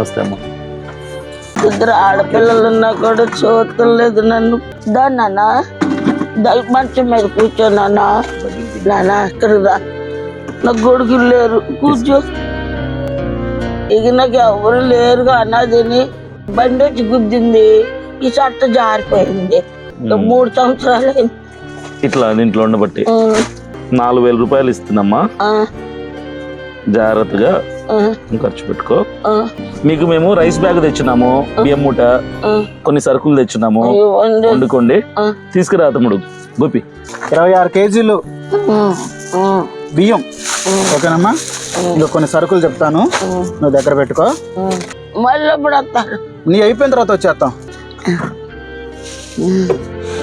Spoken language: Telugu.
నమస్తే అమ్మ. ఇద్దరు ఆడపిల్లలున్నా కూడా చూడలేదు నన్ను. నాన్న మంచం మీద కూర్చో నాన్న. ఇక్కడ రా, నాకు కొడుకులు లేరు, కూర్చో. ఇక నాకు ఎవరు లేరుగా అన్నదిని బండి వచ్చి గుద్దింది, ఈ చట్ట జారిపోయింది. 3 సంవత్సరాలు అయింది ఇట్లా దీంట్లో ఉండబట్టి 4,000 రూపాయలు ఇస్తున్నామ్మా, జాగ్రత్తగా ఖర్చు పెట్టుకో. మీకు మేము రైస్ బ్యాగ్ తెచ్చినాము, బియ్యం మూట, కొన్ని సరుకులు తెచ్చినాము, వండుకోండి. తీసుకురా తమ్ముడు గోపి. 26 కేజీలు బియ్యం, ఓకేనమ్మా? ఇంకా కొన్ని సరుకులు చెప్తాను, నువ్వు దగ్గర పెట్టుకో. మళ్ళీ ఇప్పుడు వస్తాను. నీ అయిపోయిన తర్వాత వచ్చేస్తాం.